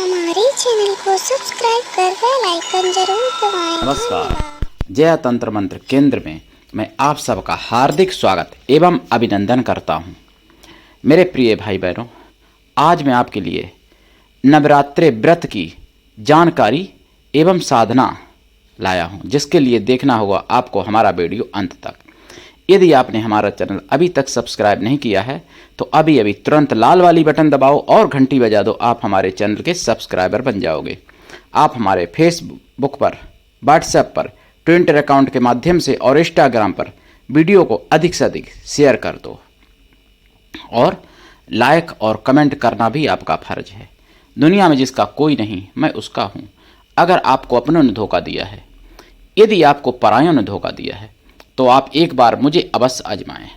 हमारे चैनल को सब्सक्राइब कर बेल आइकन जरूर दबाएं। नमस्कार। जय तंत्र मंत्र केंद्र में मैं आप सबका हार्दिक स्वागत एवं अभिनंदन करता हूं। मेरे प्रिय भाई बहनों, आज मैं आपके लिए नवरात्रि व्रत की जानकारी एवं साधना लाया हूं, जिसके लिए देखना होगा आपको हमारा वीडियो अंत तक। यदि आपने हमारा चैनल अभी तक सब्सक्राइब नहीं किया है तो अभी अभी तुरंत लाल वाली बटन दबाओ और घंटी बजा दो। आप हमारे चैनल के सब्सक्राइबर बन जाओगे। आप हमारे फेसबुक पर, व्हाट्सएप पर, ट्विटर अकाउंट के माध्यम से और इंस्टाग्राम पर वीडियो को अधिक से अधिक शेयर कर दो और लाइक और कमेंट करना भी आपका फर्ज है। दुनिया में जिसका कोई नहीं, मैं उसका हूँ। अगर आपको अपनों ने धोखा दिया है, यदि आपको परायों ने धोखा दिया है, तो आप एक बार मुझे अवश्य आजमाएं।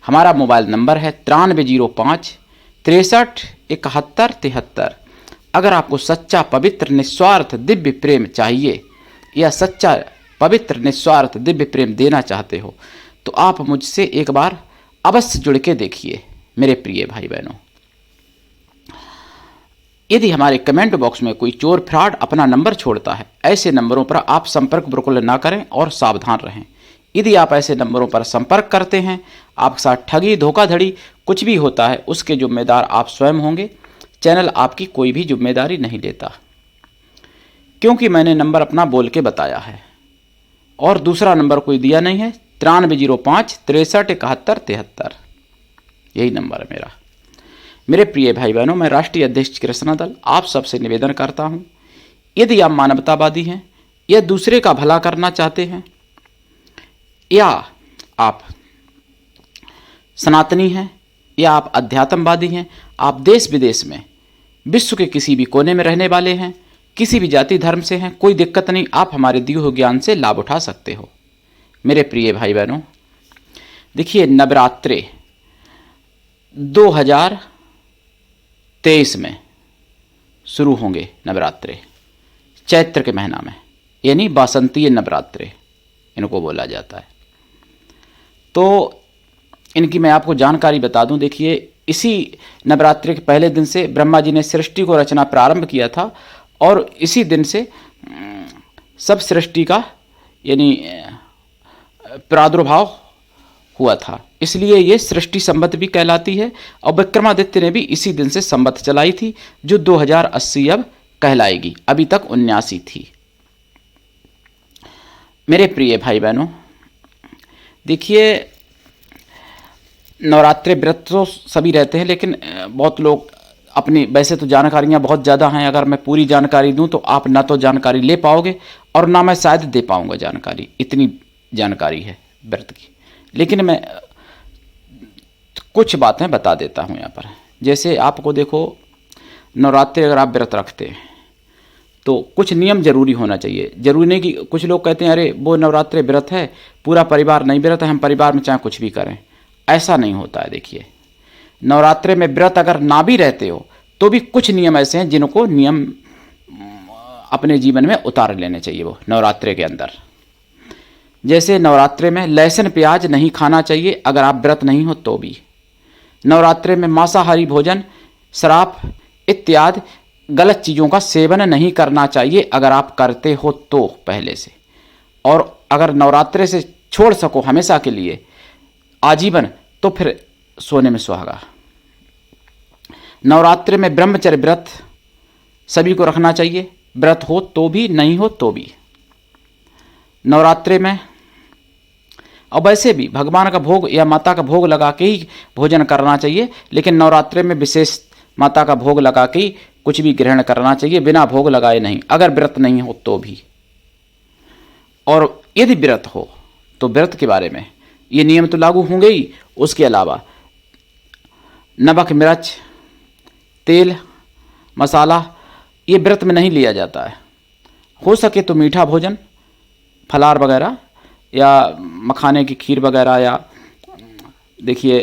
हमारा मोबाइल नंबर है 9305 63 71 73। अगर आपको सच्चा पवित्र निस्वार्थ दिव्य प्रेम चाहिए या सच्चा पवित्र निस्वार्थ दिव्य प्रेम देना चाहते हो तो आप मुझसे एक बार अवश्य जुड़ के देखिए। मेरे प्रिय भाई बहनों, यदि हमारे कमेंट बॉक्स में कोई चोर फ्रॉड अपना नंबर छोड़ता है, ऐसे नंबरों पर आप संपर्क बिल्कुल ना करें और सावधान रहें। यदि आप ऐसे नंबरों पर संपर्क करते हैं, आपके साथ ठगी, धोखाधड़ी कुछ भी होता है, उसके जिम्मेदार आप स्वयं होंगे। चैनल आपकी कोई भी जिम्मेदारी नहीं लेता, क्योंकि मैंने नंबर अपना बोल के बताया है और दूसरा नंबर कोई दिया नहीं है। 9305 63 71 73 यही नंबर है मेरा। मेरे प्रिय भाई बहनों, मैं राष्ट्रीय अध्यक्ष कृष्णा दल आप सबसे निवेदन करता हूं, यदि आप मानवतावादी हैं या दूसरे का भला करना चाहते हैं या आप सनातनी हैं या आप अध्यात्मवादी हैं, आप देश विदेश में विश्व के किसी भी कोने में रहने वाले हैं, किसी भी जाति धर्म से हैं, कोई दिक्कत नहीं, आप हमारे दिए हुए ज्ञान से लाभ उठा सकते हो। मेरे प्रिय भाई बहनों, देखिए, नवरात्रे 2023 में शुरू होंगे। नवरात्रे चैत्र के महीना में, यानी बासंतीय नवरात्रे इनको बोला जाता है। तो इनकी मैं आपको जानकारी बता दूं। देखिए, इसी नवरात्रि के पहले दिन से ब्रह्मा जी ने सृष्टि को रचना प्रारंभ किया था और इसी दिन से सब सृष्टि का यानी प्रादुर्भाव हुआ था, इसलिए ये सृष्टि संवत भी कहलाती है। और विक्रमादित्य ने भी इसी दिन से संवत चलाई थी, जो 2080 अब कहलाएगी। अभी तक 79 थी। मेरे प्रिय भाई बहनों, देखिए, नवरात्रि व्रत तो सभी रहते हैं, लेकिन बहुत लोग अपनी, वैसे तो जानकारियाँ बहुत ज़्यादा हैं। अगर मैं पूरी जानकारी दूं तो आप ना तो जानकारी ले पाओगे और ना मैं शायद दे पाऊंगा जानकारी, इतनी जानकारी है व्रत की। लेकिन मैं कुछ बातें बता देता हूं यहाँ पर। जैसे आपको देखो, नवरात्रि अगर आप व्रत रखते हैं तो कुछ नियम जरूरी होना चाहिए। जरूरी नहीं कि कुछ लोग कहते हैं अरे वो नवरात्रि व्रत है, पूरा परिवार नहीं व्रत है, हम परिवार में चाहे कुछ भी करें, ऐसा नहीं होता है। देखिए, नवरात्रि में व्रत अगर ना भी रहते हो तो भी कुछ नियम ऐसे हैं जिनको नियम अपने जीवन में उतार लेने चाहिए वो नवरात्रि के अंदर। जैसे नवरात्रि में लहसुन प्याज नहीं खाना चाहिए अगर आप व्रत नहीं हो तो भी। नवरात्रि में मांसाहारी भोजन, शराब इत्यादि गलत चीज़ों का सेवन नहीं करना चाहिए अगर आप करते हो तो पहले से। और अगर नवरात्रि से छोड़ सको हमेशा के लिए, आजीवन, तो फिर सोने में सुहागा। नवरात्रि में ब्रह्मचर्य व्रत सभी को रखना चाहिए, व्रत हो तो भी, नहीं हो तो भी। नवरात्रि में, और वैसे भी भगवान का भोग या माता का भोग लगा के ही भोजन करना चाहिए, लेकिन नवरात्रि में विशेष माता का भोग लगा के ही कुछ भी ग्रहण करना चाहिए, बिना भोग लगाए नहीं, अगर व्रत नहीं हो तो भी। और यदि व्रत हो तो व्रत के बारे में ये नियम तो लागू होंगे ही, उसके अलावा नमक, मिर्च, तेल, मसाला ये व्रत में नहीं लिया जाता है। हो सके तो मीठा भोजन, फलार वगैरह या मखाने की खीर वगैरह, या देखिए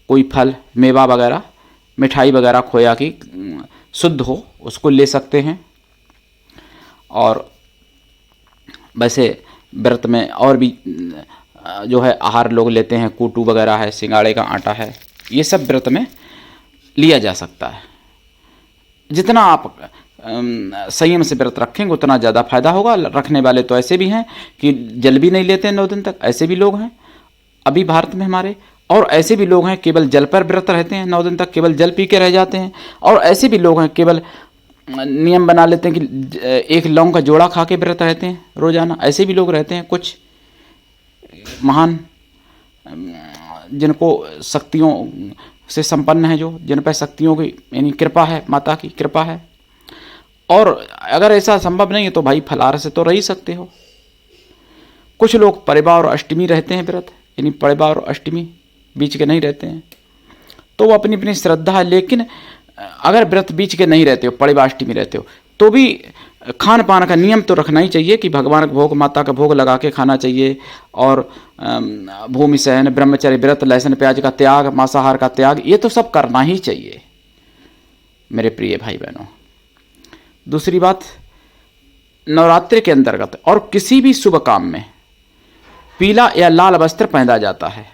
कोई फल, मेवा वगैरह, मिठाई वगैरह खोया की शुद्ध हो उसको ले सकते हैं। और वैसे व्रत में और भी जो है आहार लोग लेते हैं, कूटू वगैरह है, सिंगाड़े का आटा है, ये सब व्रत में लिया जा सकता है। जितना आप संयम से व्रत रखेंगे उतना ज़्यादा फायदा होगा। रखने वाले तो ऐसे भी हैं कि जल भी नहीं लेते हैं 9 दिन तक, ऐसे भी लोग हैं अभी भारत में हमारे। और ऐसे भी लोग हैं केवल जल पर व्रत रहते हैं, 9 दिन तक केवल जल पी के रह जाते हैं। और ऐसे भी लोग हैं केवल नियम बना लेते हैं कि एक लौंग का जोड़ा खा के व्रत रहते हैं रोजाना, ऐसे भी लोग रहते हैं। कुछ महान जिनको शक्तियों से संपन्न है, जो जिन पर शक्तियों की यानी कृपा है, माता की कृपा है। और अगर ऐसा संभव नहीं है तो भाई फलाहार से तो रह ही सकते हो। कुछ लोग परिवार और अष्टमी रहते हैं व्रत, यानी परिवार और अष्टमी बीच के नहीं रहते हैं, तो वो अपनी अपनी श्रद्धा है। लेकिन अगर व्रत बीच के नहीं रहते हो, परिवार अष्टमी रहते हो, तो भी खान पान का नियम तो रखना ही चाहिए कि भगवान का भोग, माता का भोग लगा के खाना चाहिए। और भूमि सहन, ब्रह्मचर्य व्रत, लहसुन प्याज का त्याग, मांसाहार का त्याग, ये तो सब करना ही चाहिए मेरे प्रिय भाई बहनों। दूसरी बात, नवरात्रि के अंतर्गत और किसी भी शुभ काम में पीला या लाल वस्त्र पहना जाता है।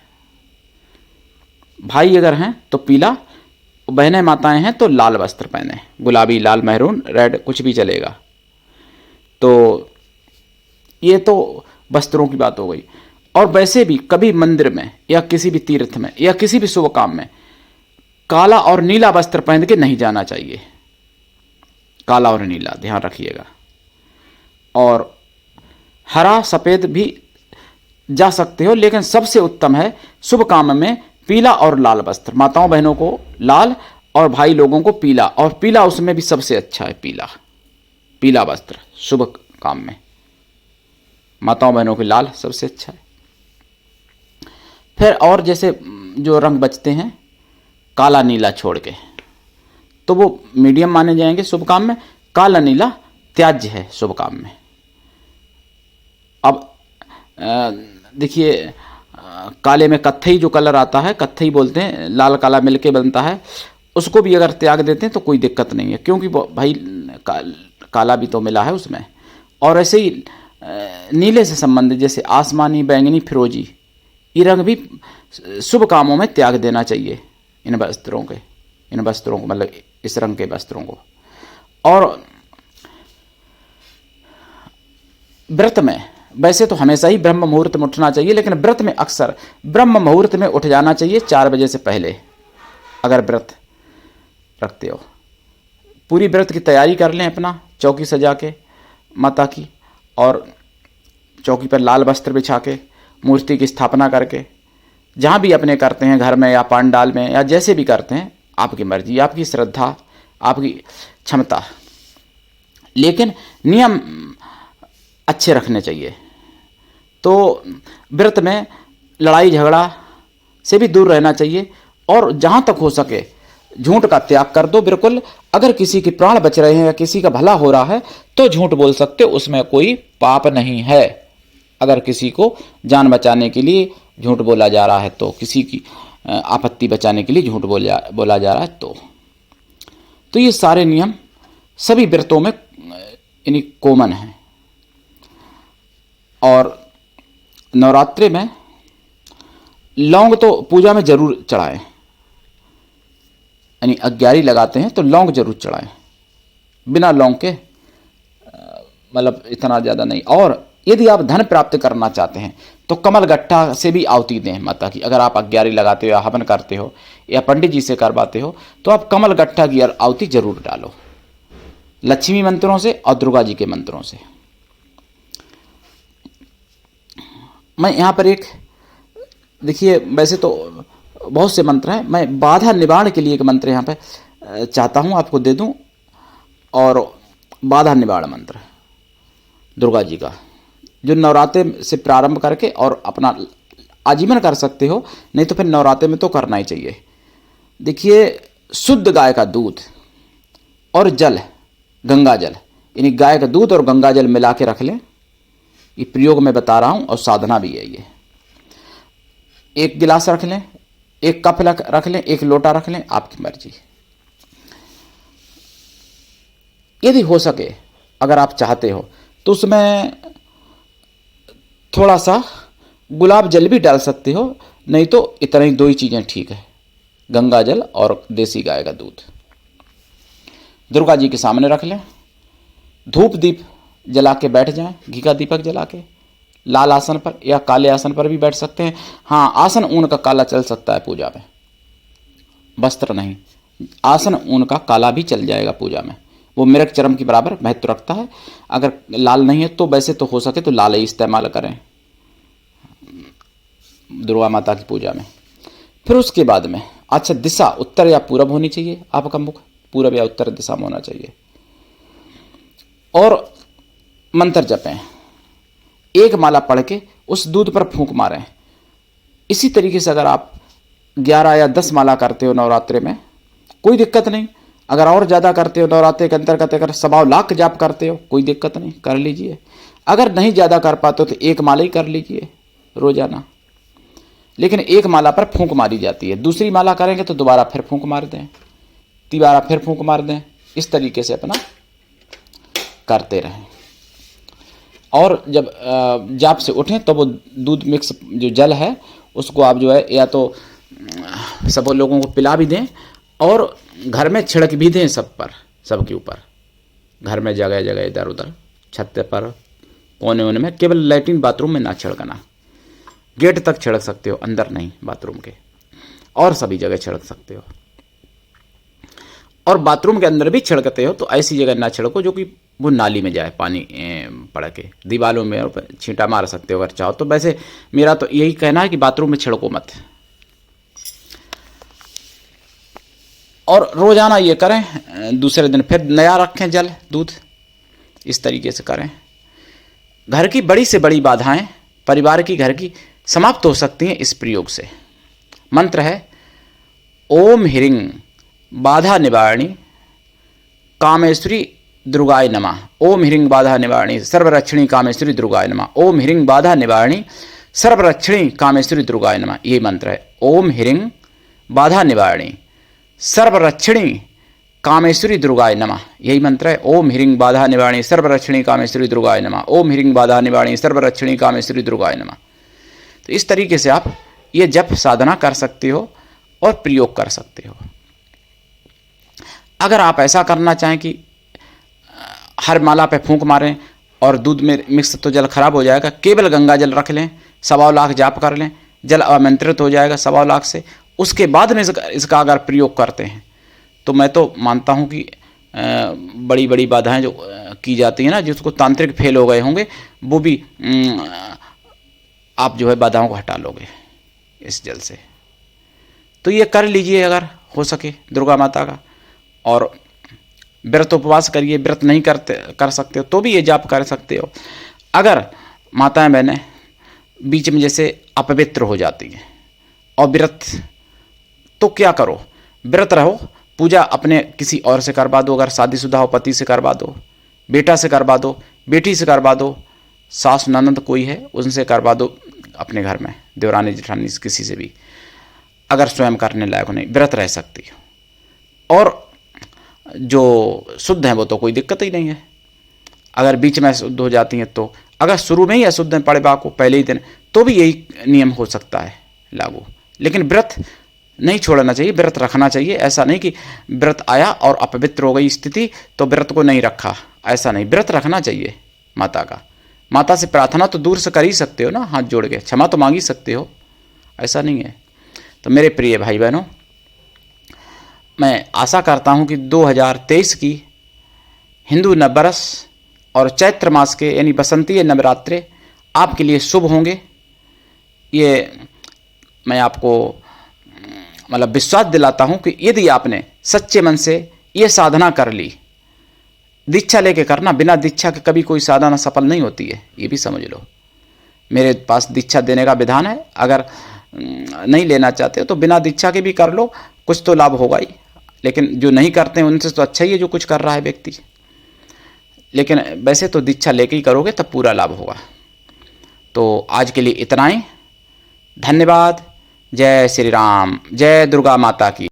भाई अगर हैं तो पीला, बहनें माताएं हैं तो लाल वस्त्र पहने, गुलाबी, लाल, मैरून, रेड, कुछ भी चलेगा। तो ये तो वस्त्रों की बात हो गई। और वैसे भी कभी मंदिर में या किसी भी तीर्थ में या किसी भी शुभ काम में काला और नीला वस्त्र पहन के नहीं जाना चाहिए। काला और नीला ध्यान रखिएगा। और हरा सफ़ेद भी जा सकते हो, लेकिन सबसे उत्तम है शुभ काम में पीला और लाल वस्त्र। माताओं बहनों को लाल और भाई लोगों को पीला, और पीला उसमें भी सबसे अच्छा है। पीला पीला वस्त्र शुभ काम में, माताओं बहनों के लाल सबसे अच्छा है। फिर और जैसे जो रंग बचते हैं काला नीला छोड़ के, तो वो मीडियम माने जाएंगे शुभ काम में। काला नीला त्याज्य है शुभ काम में। अब देखिए, काले में कत्थई जो कलर आता है, कत्थई बोलते हैं, लाल काला मिलके बनता है, उसको भी अगर त्याग देते हैं तो कोई दिक्कत नहीं है, क्योंकि भाई काला भी तो मिला है उसमें। और ऐसे ही नीले से संबंधित जैसे आसमानी, बैंगनी, फिरोजी, ये रंग भी शुभ कामों में त्याग देना चाहिए। इन वस्त्रों को मतलब इस रंग के वस्त्रों को। और व्रत में वैसे तो हमेशा ही ब्रह्म मुहूर्त में उठना चाहिए, लेकिन व्रत में अक्सर ब्रह्म मुहूर्त में उठ जाना चाहिए 4 बजे से पहले। अगर व्रत रखते हो, पूरी व्रत की तैयारी कर लें, अपना चौकी सजा के माता की, और चौकी पर लाल वस्त्र बिछा के मूर्ति की स्थापना करके, जहाँ भी अपने करते हैं, घर में या पांडाल में या जैसे भी करते हैं, आपकी मर्जी, आपकी श्रद्धा, आपकी क्षमता, लेकिन नियम अच्छे रखने चाहिए। तो व्रत में लड़ाई झगड़ा से भी दूर रहना चाहिए, और जहाँ तक हो सके झूठ का त्याग कर दो बिल्कुल। अगर किसी के प्राण बच रहे हैं या किसी का भला हो रहा है तो झूठ बोल सकते हो, उसमें कोई पाप नहीं है। अगर किसी को जान बचाने के लिए झूठ बोला जा रहा है, तो किसी की आपत्ति बचाने के लिए झूठ बोला जा रहा है, तो ये सारे नियम सभी व्रतों में यानी कॉमन हैं। और नवरात्रि में लौंग तो पूजा में जरूर चढ़ाएं, यानी 11 लगाते हैं तो लौंग जरूर चढ़ाएं, बिना लौंग के मतलब इतना ज़्यादा नहीं। और यदि आप धन प्राप्त करना चाहते हैं तो कमल गट्ठा से भी आहुति दें माता की। अगर आप 11 लगाते हो या हवन करते हो या पंडित जी से करवाते हो तो आप कमल गट्ठा की आहुति जरूर डालो, लक्ष्मी मंत्रों से और दुर्गा जी के मंत्रों से। मैं यहाँ पर एक देखिए, वैसे तो बहुत से मंत्र हैं, मैं बाधा निवारण के लिए एक मंत्र यहाँ पे चाहता हूँ आपको दे दूँ। और बाधा निवारण मंत्र दुर्गा जी का, जो नवरात्रे से प्रारंभ करके और अपना आजीवन कर सकते हो, नहीं तो फिर नवरात्रे में तो करना ही चाहिए। देखिए, शुद्ध गाय का दूध और जल, गंगा जल, यानी गाय का दूध और गंगा जल मिला के रख लें। ये प्रयोग मैं बता रहा हूँ और साधना भी है ये। 1 गिलास रख लें, 1 कप रख लें, 1 लोटा रख लें, आपकी मर्जी। यदि हो सके, अगर आप चाहते हो तो उसमें थोड़ा सा गुलाब जल भी डाल सकते हो, नहीं तो इतना ही 2 ही चीज़ें ठीक है, गंगा जल और देसी गाय का दूध। दुर्गा जी के सामने रख लें, धूप दीप जला के बैठ जाएं, घी का दीपक जला के, लाल आसन पर या काले आसन पर भी बैठ सकते हैं। हाँ, आसन ऊन का काला चल सकता है पूजा में, वस्त्र नहीं, आसन ऊन का काला भी चल जाएगा पूजा में, वो मृग चरम के बराबर महत्व रखता है। अगर लाल नहीं है तो वैसे तो हो सके तो लाल ही इस्तेमाल करें दुर्गा माता की पूजा में। फिर उसके बाद में अच्छा, दिशा उत्तर या पूरब होनी चाहिए, आपका मुख पूरब या उत्तर दिशा में होना चाहिए। और मंत्र जपें, एक माला पढ़ के उस दूध पर फूंक मारें। इसी तरीके से अगर आप 11 या 10 माला करते हो नवरात्रि में, कोई दिक्कत नहीं। अगर और ज़्यादा करते हो नवरात्रि के अंतर्गत, अगर 1.25 लाख जाप करते हो, कोई दिक्कत नहीं, कर लीजिए। अगर नहीं ज़्यादा कर पाते हो तो एक माला ही कर लीजिए रोजाना, लेकिन एक माला पर फूंक मारी जाती है। दूसरी माला करेंगे तो दोबारा फिर फूंक मार दें, तिबारा फिर फूंक मार दें। इस तरीके से अपना करते रहें। और जब जाप से उठें तो वो दूध मिक्स जो जल है उसको आप जो है या तो सब लोगों को पिला भी दें और घर में छिड़क भी दें सब पर, सबके ऊपर, घर में जगह जगह इधर उधर, छत पर, कोने कोने में। केवल लैट्रिन बाथरूम में ना छिड़कना, गेट तक छिड़क सकते हो, अंदर नहीं बाथरूम के, और सभी जगह छिड़क सकते हो। और बाथरूम के अंदर भी छिड़कते हो तो ऐसी जगह ना छिड़को जो कि वो नाली में जाए, पानी पड़ के, दीवारों में छींटा मार सकते हो अगर चाहो तो। वैसे मेरा तो यही कहना है कि बाथरूम में छिड़को मत। और रोजाना ये करें, दूसरे दिन फिर नया रखें जल दूध, इस तरीके से करें। घर की बड़ी से बड़ी बाधाएं परिवार की, घर की समाप्त हो सकती हैं इस प्रयोग से। मंत्र है ओम ह्रीं बाधा निवारणी कामेश्वरी दुर्गाय नमः। ओम ह्रीं बाधा निवारणी सर्वरक्षिणी कामेश्वरी दुर्गाय नमः। ओम ह्रीं बाधा निवारणी सर्वरक्षिणी कामेश्वरी दुर्गाय नमः। ये मंत्र है, ओम ह्रीं बाधा निवारणी सर्वरक्षिणी कामेश्वरी दुर्गाय नमः। यही मंत्र है, ओम ह्रीं बाधा निवारणी सर्वरक्षिणी कामेश्वरी दुर्गाय नमः। ओम ह्रीं बाधा निवारणी सर्वरक्षिणी कामेश्वरी दुर्गाय नमः। तो इस तरीके से आप ये जप साधना कर सकते हो और प्रयोग कर सकते हो। अगर आप ऐसा करना चाहें कि हर माला पे फूंक मारें और दूध में मिक्स तो जल खराब हो जाएगा, केवल गंगा जल रख लें, 1.25 लाख जाप कर लें, जल आमंत्रित हो जाएगा 1.25 लाख से। उसके बाद में इसका अगर प्रयोग करते हैं तो मैं तो मानता हूं कि बड़ी बड़ी बाधाएं जो की जाती हैं ना, जिसको तांत्रिक फेल हो गए होंगे, वो भी आप जो है बाधाओं को हटा लोगे इस जल से। तो ये कर लीजिए अगर हो सके दुर्गा माता का। और व्रत उपवास करिए, व्रत नहीं कर सकते हो तो भी ये जाप कर सकते हो। अगर माताएं बहनें बीच में जैसे अपवित्र हो जाती हैं और व्रत, तो क्या करो, व्रत रहो, पूजा अपने किसी और से करवा दो। अगर शादीशुदा हो पति से करवा दो, बेटा से करवा दो, बेटी से करवा दो, सास ननद कोई है उनसे करवा दो, अपने घर में देवरानी जेठानी किसी से भी। अगर स्वयं करने लायक नहीं, व्रत रह सकती हो। और जो शुद्ध हैं वो तो कोई दिक्कत ही नहीं है। अगर बीच में शुद्ध हो जाती हैं तो, अगर शुरू में ही अशुद्ध हैं पड़े को पहले ही दिन, तो भी यही नियम हो सकता है लागू। लेकिन व्रत नहीं छोड़ना चाहिए, व्रत रखना चाहिए। ऐसा नहीं कि व्रत आया और अपवित्र हो गई स्थिति तो व्रत को नहीं रखा, ऐसा नहीं, व्रत रखना चाहिए माता का। माता से प्रार्थना तो दूर से कर ही सकते हो ना, हाथ जोड़ के क्षमा तो मांग ही सकते हो, ऐसा नहीं है। तो मेरे प्रिय भाई बहनों, मैं आशा करता हूं कि 2023 की हिंदू नवबरस और चैत्र मास के यानी बसंतीय नवरात्रे आपके लिए शुभ होंगे। ये मैं आपको मतलब विश्वास दिलाता हूं कि यदि आपने सच्चे मन से ये साधना कर ली, दीक्षा लेके करना, बिना दीक्षा के कभी कोई साधना सफल नहीं होती है, ये भी समझ लो। मेरे पास दीक्षा देने का विधान है, अगर नहीं लेना चाहते हो तो बिना दीक्षा के भी कर लो, कुछ तो लाभ होगा ही। लेकिन जो नहीं करते हैं उनसे तो अच्छा ही है जो कुछ कर रहा है व्यक्ति। लेकिन वैसे तो दीक्षा लेके ही करोगे तब पूरा लाभ होगा। तो आज के लिए इतना ही, धन्यवाद। जय श्री राम, जय दुर्गा माता की।